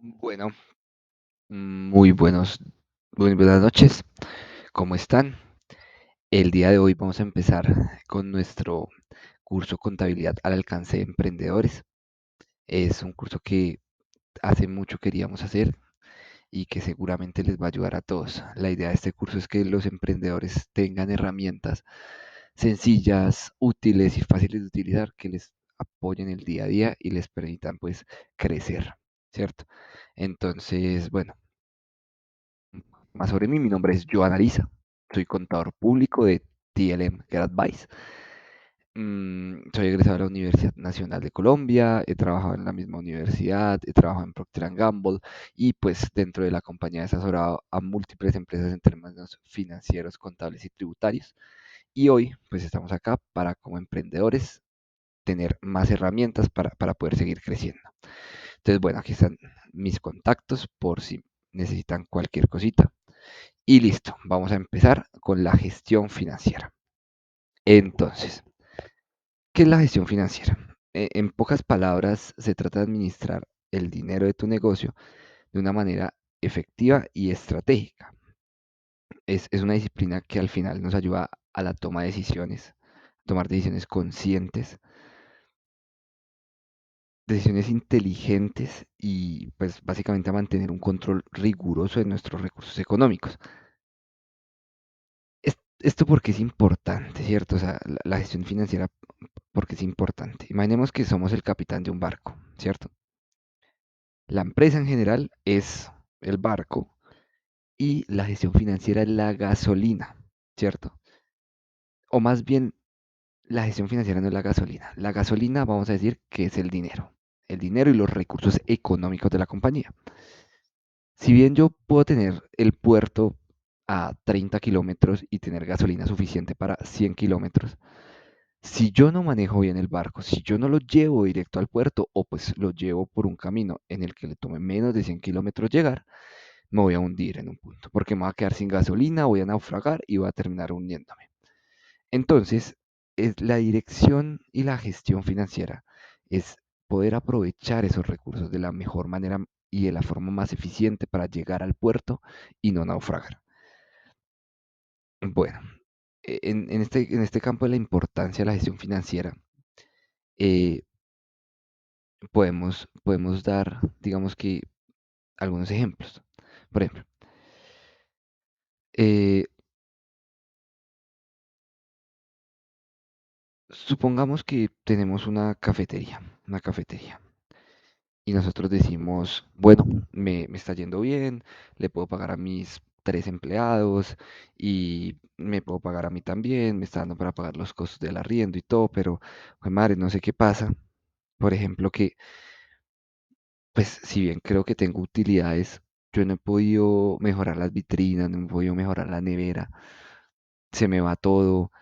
Bueno, muy buenas noches. ¿Cómo están? El día de hoy vamos a empezar con nuestro curso Contabilidad al alcance de emprendedores. Es un curso que hace mucho queríamos hacer y que seguramente les va a ayudar a todos. La idea de este curso es que los emprendedores tengan herramientas sencillas, útiles y fáciles de utilizar que les apoyen el día a día y les permitan pues crecer, ¿cierto? Entonces, bueno. Más sobre mí, mi nombre es Joan Ariza, soy contador público de TLM Get Advice. Soy egresado de la Universidad Nacional de Colombia, he trabajado en la misma universidad, he trabajado en Procter Gamble y pues dentro de la compañía he asesorado a múltiples empresas en términos financieros, contables y tributarios. Y hoy pues estamos acá para como emprendedores tener más herramientas para poder seguir creciendo. Entonces bueno, aquí están mis contactos por si necesitan cualquier cosita. Y listo, vamos a empezar con la gestión financiera. Entonces, ¿qué es la gestión financiera? En pocas palabras, se trata de administrar el dinero de tu negocio de una manera efectiva y estratégica. Es una disciplina que al final nos ayuda a la toma de decisiones, tomar decisiones conscientes, decisiones inteligentes y pues básicamente a mantener un control riguroso de nuestros recursos económicos. Esto porque es importante, ¿cierto? O sea, la gestión financiera porque es importante. Imaginemos que somos el capitán de un barco, ¿cierto? La empresa en general es el barco y la gestión financiera es la gasolina, ¿cierto? O más bien, la gestión financiera no es la gasolina. La gasolina, vamos a decir que es el dinero y los recursos económicos de la compañía. Si bien yo puedo tener el puerto a 30 kilómetros y tener gasolina suficiente para 100 kilómetros, si yo no manejo bien el barco, si yo no lo llevo directo al puerto o pues lo llevo por un camino en el que le tome menos de 100 kilómetros llegar, me voy a hundir en un punto, porque me voy a quedar sin gasolina, voy a naufragar y voy a terminar hundiéndome. Entonces, la dirección y la gestión financiera es poder aprovechar esos recursos de la mejor manera y de la forma más eficiente para llegar al puerto y no naufragar. Bueno, en este campo de la importancia de la gestión financiera, eh, podemos dar, digamos que, algunos ejemplos. Por ejemplo, eh, supongamos que tenemos una cafetería, y nosotros decimos, bueno, me está yendo bien, le puedo pagar a mis 3 empleados y me puedo pagar a mí también, me está dando para pagar los costos del arriendo y todo, pero, jue madre, no sé qué pasa. Por ejemplo, que, pues, si bien creo que tengo utilidades, yo no he podido mejorar las vitrinas, no he podido mejorar la nevera, se me va todo,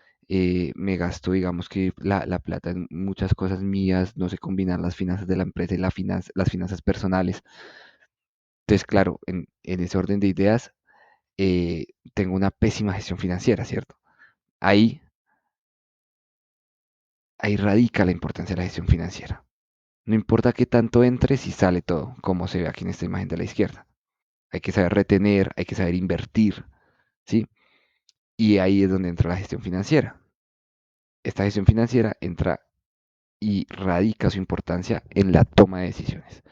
me gasto, digamos que la plata en muchas cosas mías, no sé combinar las finanzas de la empresa y las finanzas personales. Entonces, claro, en ese orden de ideas, eh, tengo una pésima gestión financiera, ¿cierto? Ahí, ahí radica la importancia de la gestión financiera. No importa qué tanto entre, si sale todo, como se ve aquí en esta imagen de la izquierda. Hay que saber retener, hay que saber invertir, ¿sí? Y ahí es donde entra la gestión financiera. Esta gestión financiera entra y radica su importancia en la toma de decisiones.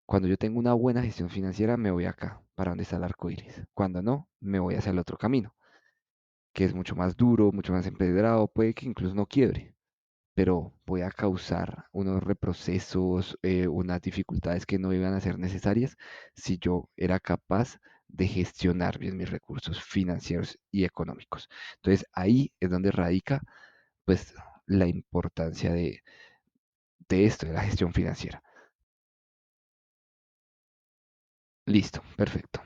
Cuando yo tengo una buena gestión financiera, me voy acá, para donde está el arco iris. Cuando no, me voy hacia el otro camino, que es mucho más duro, mucho más empedrado, puede que incluso no quiebre, pero voy a causar unos reprocesos, unas dificultades que no iban a ser necesarias si yo era capaz de gestionar bien mis recursos financieros y económicos. Entonces ahí es donde radica pues la importancia de esto, de la gestión financiera. Listo, perfecto.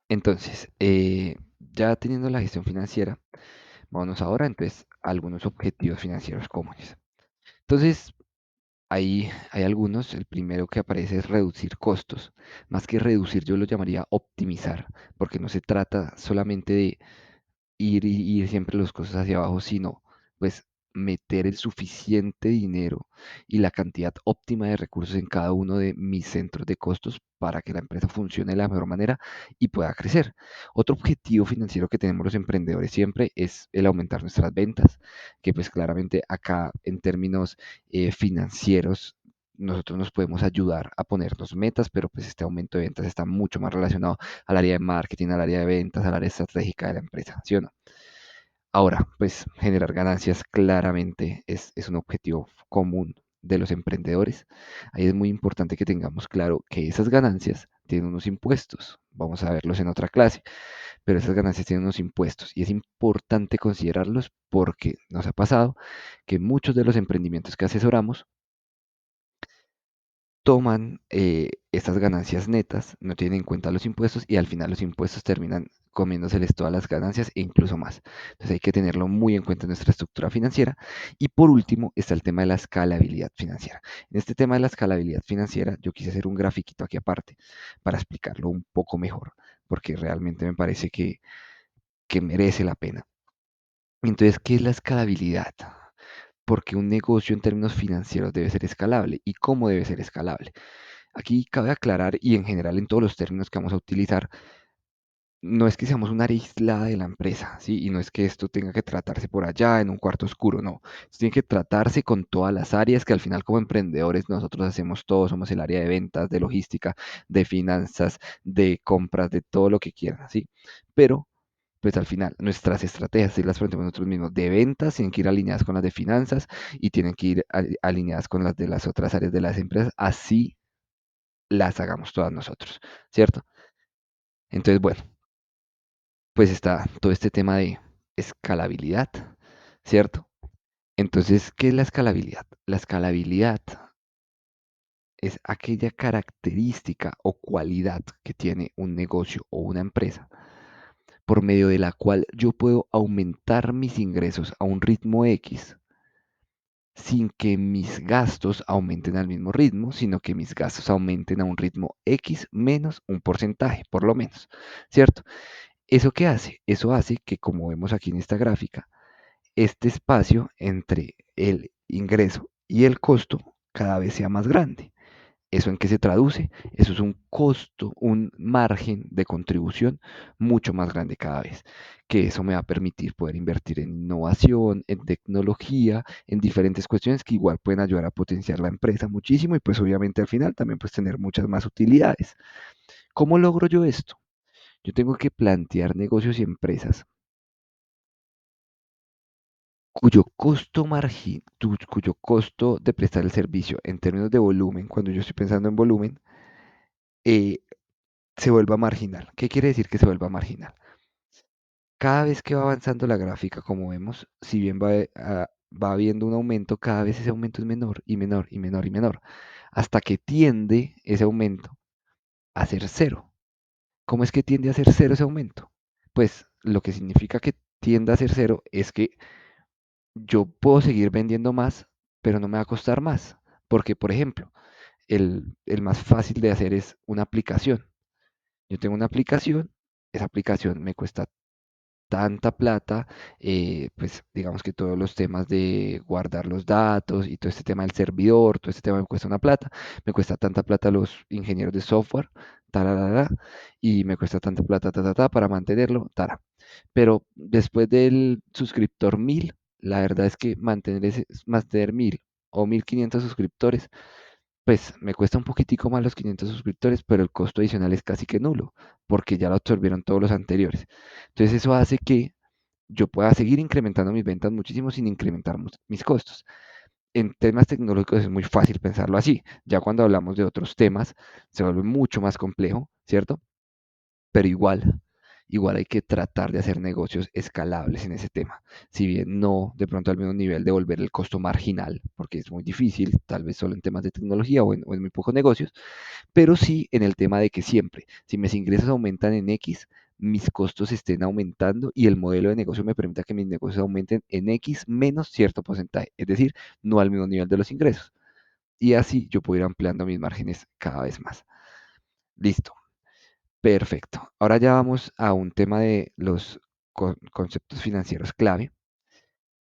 Entonces, ya teniendo la gestión financiera, vámonos ahora entonces a algunos objetivos financieros comunes. Entonces, hay algunos. El primero que aparece es reducir costos. Más que reducir, yo lo llamaría optimizar, porque no se trata solamente de ir y ir siempre los costos hacia abajo, sino pues meter el suficiente dinero y la cantidad óptima de recursos en cada uno de mis centros de costos para que la empresa funcione de la mejor manera y pueda crecer. Otro objetivo financiero que tenemos los emprendedores siempre es el aumentar nuestras ventas, que pues claramente acá en términos financieros nosotros nos podemos ayudar a ponernos metas, pero pues este aumento de ventas está mucho más relacionado al área de marketing, al área de ventas, al área estratégica de la empresa, ¿sí o no? Ahora, pues generar ganancias claramente es un objetivo común de los emprendedores. Ahí es muy importante que tengamos claro que esas ganancias tienen unos impuestos. Vamos a verlos en otra clase, pero esas ganancias tienen unos impuestos y es importante considerarlos porque nos ha pasado que muchos de los emprendimientos que asesoramos toman estas ganancias netas, no tienen en cuenta los impuestos y al final los impuestos terminan comiéndoseles todas las ganancias e incluso más. Entonces hay que tenerlo muy en cuenta en nuestra estructura financiera. Y por último está el tema de la escalabilidad financiera. En este tema de la escalabilidad financiera yo quise hacer un grafiquito aquí aparte para explicarlo un poco mejor, porque realmente me parece que merece la pena. Entonces, ¿qué es la escalabilidad? Porque un negocio en términos financieros debe ser escalable. ¿Y cómo debe ser escalable? Aquí cabe aclarar, y en general en todos los términos que vamos a utilizar, no es que seamos un área aislada de la empresa, ¿sí? Y no es que esto tenga que tratarse por allá en un cuarto oscuro, no. Esto tiene que tratarse con todas las áreas que al final como emprendedores nosotros hacemos todo, somos el área de ventas, de logística, de finanzas, de compras, de todo lo que quieran, ¿sí? Pero pues al final nuestras estrategias, si las planteamos nosotros mismos, de ventas tienen que ir alineadas con las de finanzas y tienen que ir alineadas con las de las otras áreas de las empresas, así las hagamos todas nosotros, ¿cierto? Entonces, bueno, pues está todo este tema de escalabilidad, ¿cierto? Entonces, ¿qué es la escalabilidad? La escalabilidad es aquella característica o cualidad que tiene un negocio o una empresa por medio de la cual yo puedo aumentar mis ingresos a un ritmo X sin que mis gastos aumenten al mismo ritmo, sino que mis gastos aumenten a un ritmo X menos un porcentaje, por lo menos, ¿cierto? ¿Eso qué hace? Eso hace que, como vemos aquí en esta gráfica, este espacio entre el ingreso y el costo cada vez sea más grande. ¿Eso en qué se traduce? Eso es un costo, un margen de contribución mucho más grande cada vez, que eso me va a permitir poder invertir en innovación, en tecnología, en diferentes cuestiones que igual pueden ayudar a potenciar la empresa muchísimo y pues obviamente al final también pues tener muchas más utilidades. ¿Cómo logro yo esto? Yo tengo que plantear negocios y empresas cuyo costo de prestar el servicio en términos de volumen, cuando yo estoy pensando en volumen, eh, se vuelva marginal. ¿Qué quiere decir que se vuelva marginal? Cada vez que va avanzando la gráfica, como vemos, si bien va habiendo un aumento, cada vez ese aumento es menor y menor y menor y menor, hasta que tiende ese aumento a ser cero. ¿Cómo es que tiende a ser cero ese aumento? Pues lo que significa que tiende a ser cero es que yo puedo seguir vendiendo más, pero no me va a costar más. Porque, por ejemplo, el más fácil de hacer es una aplicación. Yo tengo una aplicación, esa aplicación me cuesta tanta plata, pues digamos que todos los temas de guardar los datos y todo este tema del servidor, todo este tema me cuesta una plata, me cuesta tanta plata los ingenieros de software, tararara, y me cuesta tanta plata para mantenerlo, tara. Pero después del suscriptor 1000, la verdad es que mantener 1000 o 1500 suscriptores, pues me cuesta un poquitico más los 500 suscriptores, pero el costo adicional es casi que nulo, porque ya lo absorbieron todos los anteriores. Entonces eso hace que yo pueda seguir incrementando mis ventas muchísimo sin incrementar mis costos. En temas tecnológicos es muy fácil pensarlo así. Ya cuando hablamos de otros temas se vuelve mucho más complejo, ¿cierto? Pero igual hay que tratar de hacer negocios escalables en ese tema. Si bien no de pronto al mismo nivel de volver el costo marginal, porque es muy difícil, tal vez solo en temas de tecnología o en muy pocos negocios, pero sí en el tema de que siempre, si mis ingresos aumentan en X, mis costos estén aumentando y el modelo de negocio me permita que mis negocios aumenten en X menos cierto porcentaje, es decir, no al mismo nivel de los ingresos. Y así yo puedo ir ampliando mis márgenes cada vez más. Listo, perfecto. Ahora ya vamos a un tema de los conceptos financieros clave.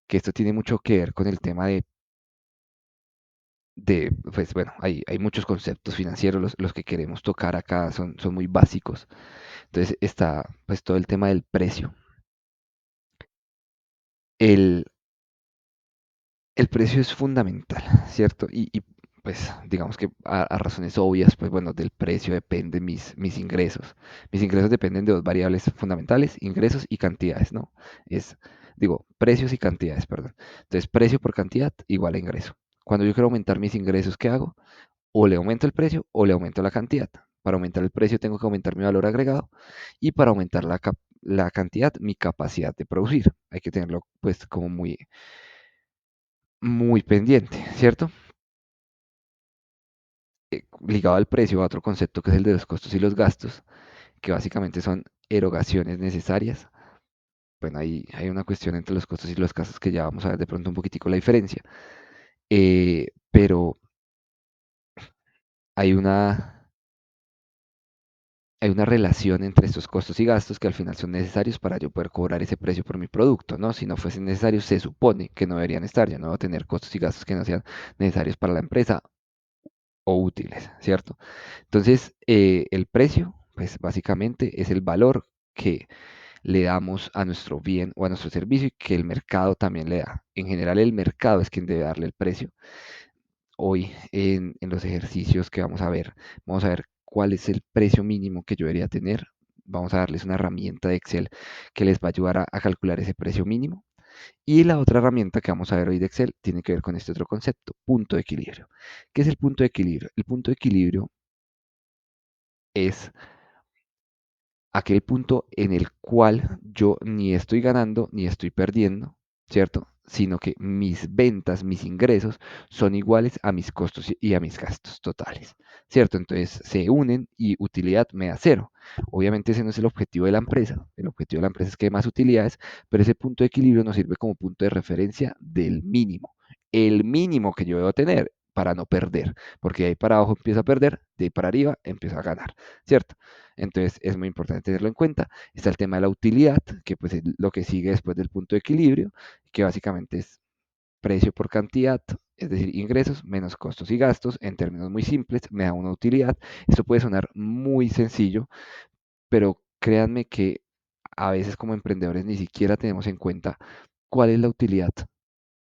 que esto tiene mucho que ver con el tema pues bueno, hay muchos conceptos financieros, los que queremos tocar acá son muy básicos. Entonces está pues todo el tema del precio. El, el precio es fundamental, ¿cierto? Pues digamos que a razones obvias, pues bueno, del precio dependen mis ingresos. Mis ingresos dependen de dos variables fundamentales, ingresos y cantidades, ¿no? Es, digo, precios y cantidades, perdón. Entonces, precio por cantidad igual a ingreso. Cuando yo quiero aumentar mis ingresos, ¿qué hago? O le aumento el precio o le aumento la cantidad. Para aumentar el precio tengo que aumentar mi valor agregado y para aumentar la cantidad, mi capacidad de producir. Hay que tenerlo pues como muy pendiente, ¿cierto? Ligado al precio, a otro concepto que es el de los costos y los gastos, que básicamente son erogaciones necesarias. Bueno, hay una cuestión entre los costos y los gastos que ya vamos a ver de pronto un poquitico la diferencia. Pero hay una, hay una relación entre estos costos y gastos que al final son necesarios para yo poder cobrar ese precio por mi producto, ¿no? Si no fuesen necesarios, se supone que no deberían estar. Yo no voy a tener costos y gastos que no sean necesarios para la empresa o útiles, ¿cierto? Entonces, el precio, pues básicamente es el valor que le damos a nuestro bien o a nuestro servicio y que el mercado también le da. En general, el mercado es quien debe darle el precio. Hoy, en los ejercicios que vamos a ver cuál es el precio mínimo que yo debería tener. Vamos a darles una herramienta de Excel que les va a ayudar a calcular ese precio mínimo. Y la otra herramienta que vamos a ver hoy de Excel tiene que ver con este otro concepto, punto de equilibrio. ¿Qué es el punto de equilibrio? El punto de equilibrio es aquel punto en el cual yo ni estoy ganando ni estoy perdiendo, ¿cierto? Sino que mis ventas, mis ingresos son iguales a mis costos y a mis gastos totales, ¿cierto? Entonces se unen y utilidad me da cero. Obviamente ese no es el objetivo de la empresa. El objetivo de la empresa es que haya más utilidades, pero ese punto de equilibrio nos sirve como punto de referencia del mínimo. El mínimo que yo debo tener para no perder, porque de ahí para abajo empiezo a perder, de ahí para arriba empiezo a ganar, ¿cierto? Entonces es muy importante tenerlo en cuenta. Está el tema de la utilidad, que pues es lo que sigue después del punto de equilibrio, que básicamente es precio por cantidad, es decir, ingresos menos costos y gastos, en términos muy simples, me da una utilidad. Esto puede sonar muy sencillo, pero créanme que a veces como emprendedores ni siquiera tenemos en cuenta cuál es la utilidad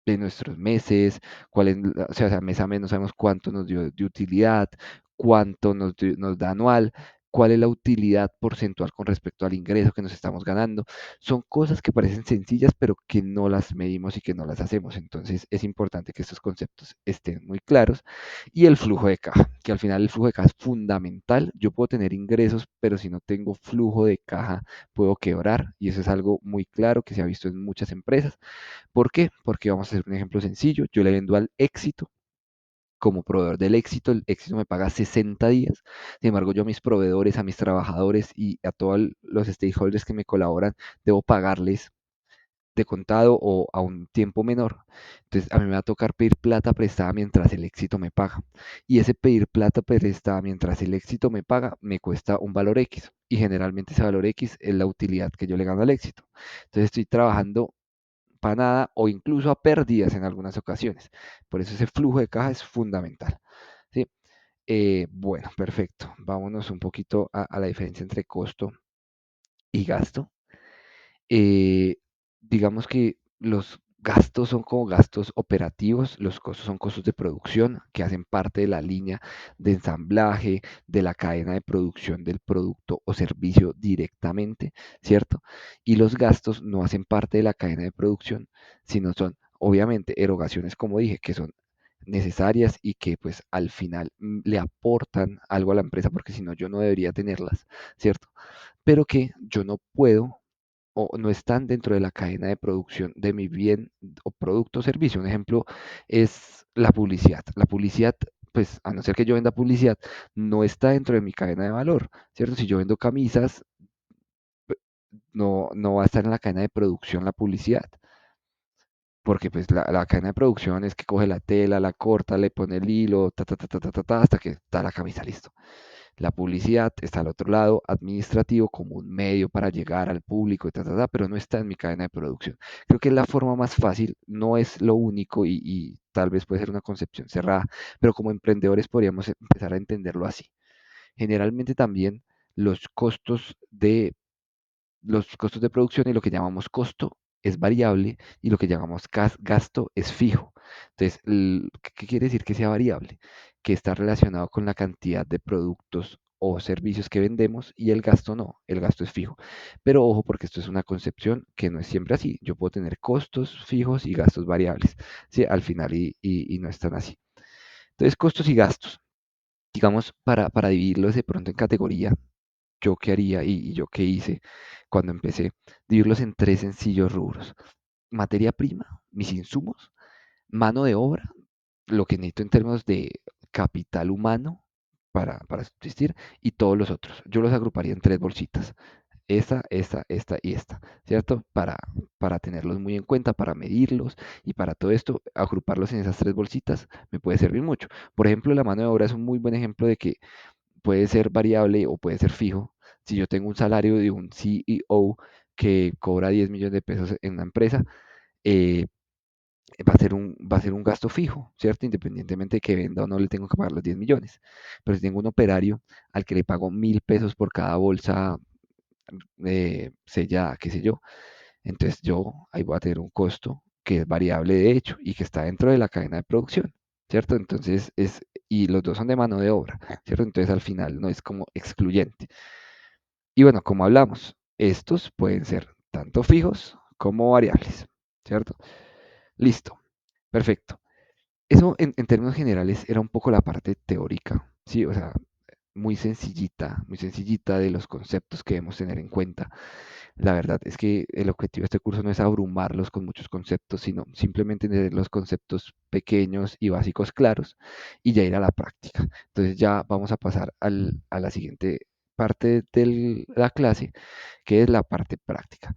de nuestros meses, cuál es, o sea, mes a mes no sabemos cuánto nos dio de utilidad, cuánto nos da anual, cuál es la utilidad porcentual con respecto al ingreso que nos estamos ganando. Son cosas que parecen sencillas, pero que no las medimos y que no las hacemos. Entonces es importante que estos conceptos estén muy claros. Y el flujo de caja, que al final el flujo de caja es fundamental. Yo puedo tener ingresos, pero si no tengo flujo de caja, puedo quebrar. Y eso es algo muy claro que se ha visto en muchas empresas. ¿Por qué? Porque vamos a hacer un ejemplo sencillo. Yo le vendo al éxito como proveedor del éxito. El éxito me paga 60 días. Sin embargo, yo a mis proveedores, a mis trabajadores y a todos los stakeholders que me colaboran, debo pagarles de contado o a un tiempo menor. Entonces, a mí me va a tocar pedir plata prestada mientras el éxito me paga. Y ese pedir plata prestada mientras el éxito me paga me cuesta un valor X. Y generalmente ese valor X es la utilidad que yo le gano al éxito. Entonces, estoy trabajando para nada o incluso a pérdidas en algunas ocasiones. Por eso ese flujo de caja es fundamental. ¿Sí? Bueno, perfecto. Vámonos un poquito a la diferencia entre costo y gasto. Eh, digamos que los gastos son como gastos operativos, los costos son costos de producción que hacen parte de la línea de ensamblaje, de la cadena de producción del producto o servicio directamente, ¿cierto? Y los gastos no hacen parte de la cadena de producción, sino son obviamente erogaciones, como dije, que son necesarias y que pues al final le aportan algo a la empresa, porque si no yo no debería tenerlas, ¿cierto? Pero que yo no puedo o no están dentro de la cadena de producción de mi bien o producto o servicio. Un ejemplo es la publicidad. La publicidad, pues a no ser que yo venda publicidad, no está dentro de mi cadena de valor, ¿cierto? Si yo vendo camisas, no va a estar en la cadena de producción la publicidad, porque pues la cadena de producción es que coge la tela, la corta, le pone el hilo, hasta que está la camisa listo. La publicidad está al otro lado, administrativo, como un medio para llegar al público, pero no está en mi cadena de producción. Creo que es la forma más fácil, no es lo único y tal vez puede ser una concepción cerrada, pero como emprendedores podríamos empezar a entenderlo así. Generalmente también los costos de los costos de producción y lo que llamamos costo es variable y lo que llamamos gasto es fijo. Entonces, ¿qué quiere decir que sea variable? Que está relacionado con la cantidad de productos o servicios que vendemos y el gasto no, el gasto es fijo. Pero ojo, porque esto es una concepción que no es siempre así. Yo puedo tener costos fijos y gastos variables, ¿sí? Al final y no están así. Entonces, costos y gastos. Digamos, para dividirlos de pronto en categoría, yo qué haría y yo qué hice cuando empecé, dividirlos en tres sencillos rubros. Materia prima, mis insumos, mano de obra, lo que necesito en términos de capital humano para subsistir, y todos los otros. Yo los agruparía en tres bolsitas. Esta y esta, ¿cierto? Para tenerlos muy en cuenta, para medirlos y para todo esto, agruparlos en esas tres bolsitas me puede servir mucho. Por ejemplo, la mano de obra es un muy buen ejemplo de que puede ser variable o puede ser fijo. Si yo tengo un salario de un CEO que cobra 10 millones de pesos en una empresa, eh, va a ser un gasto fijo, ¿cierto? Independientemente de que venda o no le tengo que pagar los 10 millones. Pero si tengo un operario al que le pago 1.000 pesos por cada bolsa sellada, qué sé yo, entonces yo ahí voy a tener un costo que es variable de hecho y que está dentro de la cadena de producción, ¿cierto? Entonces y los dos son de mano de obra, ¿cierto? Entonces al final no es como excluyente. Y bueno, como hablamos, estos pueden ser tanto fijos como variables, ¿cierto? Listo, perfecto. Eso en términos generales era un poco la parte teórica, ¿sí? O sea, muy sencillita de los conceptos que debemos tener en cuenta. La verdad es que el objetivo de este curso no es abrumarlos con muchos conceptos, sino simplemente tener los conceptos pequeños y básicos claros y ya ir a la práctica. Entonces ya vamos a pasar a la siguiente parte de la clase, que es la parte práctica.